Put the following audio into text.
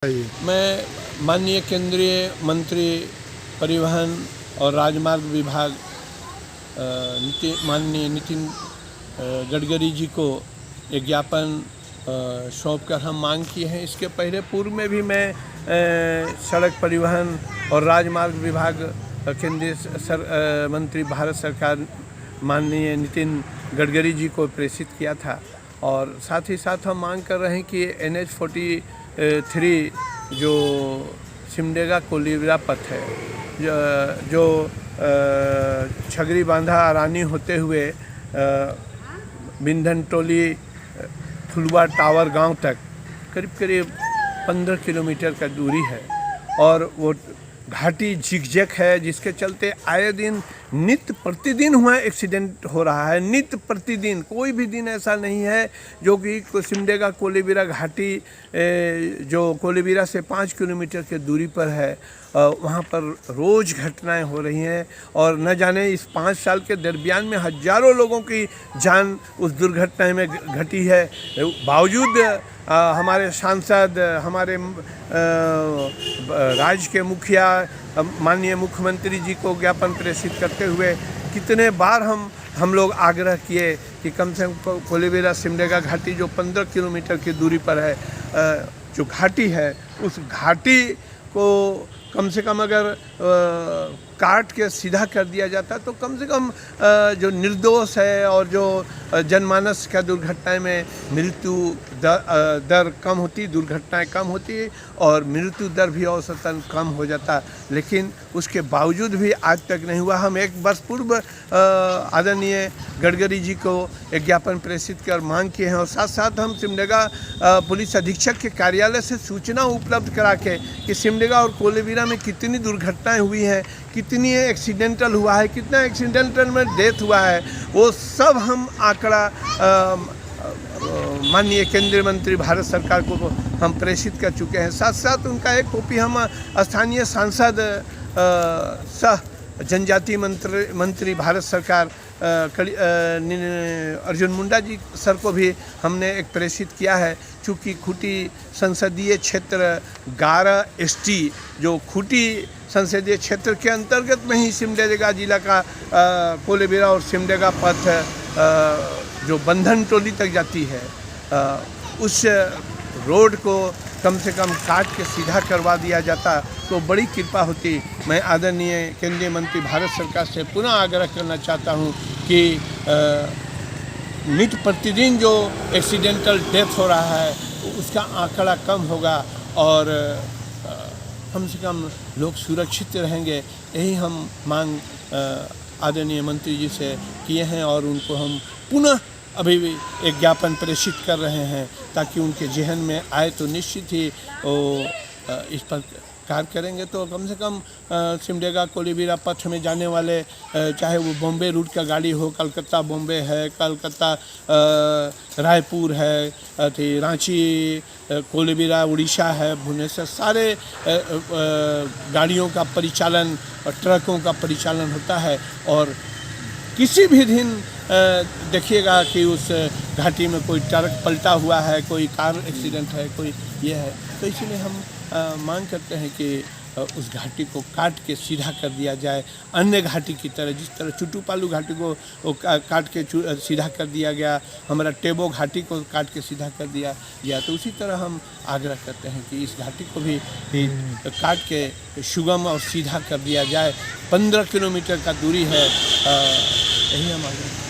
मैं माननीय केंद्रीय मंत्री परिवहन और राजमार्ग विभाग माननीय नितिन गडकरी जी को एक ज्ञापन सौंप कर हम मांग किए हैं। इसके पहले पूर्व में भी मैं सड़क परिवहन और राजमार्ग विभाग केंद्रीय मंत्री भारत सरकार माननीय नितिन गडकरी जी को प्रेषित किया था। और साथ ही साथ हम मांग कर रहे हैं कि NH-43 जो सिमडेगा कोलीबिरा पथ है, जो छगरी बांधा आरानी होते हुए बिंधन टोली फुलवा टावर गांव तक करीब 15 किलोमीटर का दूरी है और वो घाटी झिकझक है, जिसके चलते आए दिन नित्य प्रतिदिन हुआ एक्सीडेंट हो रहा है। नित्य प्रतिदिन, कोई भी दिन ऐसा नहीं है जो कि सिमडेगा कोलीबिरा घाटी जो कोलीबिरा से 5 किलोमीटर के दूरी पर है, वहाँ पर रोज़ घटनाएं हो रही हैं। और न जाने इस 5 साल के दरमियान में हज़ारों लोगों की जान उस दुर्घटना में घटी है। बावजूद हमारे सांसद, हमारे राज्य के मुखिया माननीय मुख्यमंत्री जी को ज्ञापन प्रेषित करते हुए कितने बार हम लोग आग्रह किए कि कम से कम कोलीबिरा सिमडेगा घाटी जो 15 किलोमीटर की दूरी पर है, जो घाटी है, उस घाटी को कम से कम अगर काट के सीधा कर दिया जाता तो कम से कम जो निर्दोष है और जो जनमानस का दुर्घटनाएं में मृत्यु दर कम होती, दुर्घटनाएं कम होती और मृत्यु दर भी औसतन कम हो जाता। लेकिन उसके बावजूद भी आज तक नहीं हुआ। हम एक वर्ष पूर्व आदरणीय गडकरी जी को एक ज्ञापन प्रेषित कर मांग किए हैं और साथ साथ हम सिमडेगा पुलिस अधीक्षक के कार्यालय से सूचना उपलब्ध करा के कि सिमडेगा और कोलीबिरा में कितनी दुर्घटनाएं हुई हैं, कितनी एक्सीडेंटल हुआ है, कितना एक्सीडेंटल में डेथ हुआ है, वो सब हम आंकड़ा माननीय केंद्रीय मंत्री भारत सरकार को हम प्रेषित कर चुके हैं। साथ साथ उनका एक कॉपी हम स्थानीय सांसद सह जनजाति मंत्री भारत सरकार अर्जुन मुंडा जी सर को भी हमने एक प्रेषित किया है। चूँकि खूंटी संसदीय क्षेत्र 11 ST जो खूंटी संसदीय क्षेत्र के अंतर्गत में ही सिमडेगा जिला का कोलीबिरा और सिमडेगा पथ जो बंधन टोली तक जाती है, उस रोड को कम से कम काट के सीधा करवा दिया जाता तो बड़ी कृपा होती। मैं आदरणीय केंद्रीय मंत्री भारत सरकार से पुनः आग्रह करना चाहता हूं कि नित्य प्रतिदिन जो एक्सीडेंटल डेथ हो रहा है उसका आंकड़ा कम होगा और कम से कम लोग सुरक्षित रहेंगे। यही हम मांग आदरणीय मंत्री जी से किए हैं और उनको हम पुनः अभी भी एक ज्ञापन प्रेषित कर रहे हैं ताकि उनके जहन में आए तो निश्चित ही वो इस पर कार्य करेंगे। तो कम से कम सिमडेगा कोलीबिरा पथ में जाने वाले, चाहे वो बॉम्बे रूट का गाड़ी हो, कलकत्ता बॉम्बे है, कलकत्ता रायपुर है, रांची कोलीबिरा उड़ीसा है, भुवनेश्वर, सारे गाड़ियों का परिचालन और ट्रकों का परिचालन होता है। और किसी भी दिन देखिएगा कि उस घाटी में कोई ट्रक पलटा हुआ है, कोई कार एक्सीडेंट है, कोई ये है। तो इसलिए हम मांग करते हैं कि उस घाटी को काट के सीधा कर दिया जाए, अन्य घाटी की तरह। जिस तरह चुटूपालू घाटी को काट के सीधा कर दिया गया, हमारा टेबो घाटी को काट के सीधा कर दिया गया, तो उसी तरह हम आग्रह करते हैं कि इस घाटी को भी काट के सुगम और सीधा कर दिया जाए। 15 किलोमीटर का दूरी है, यही हम आग्रह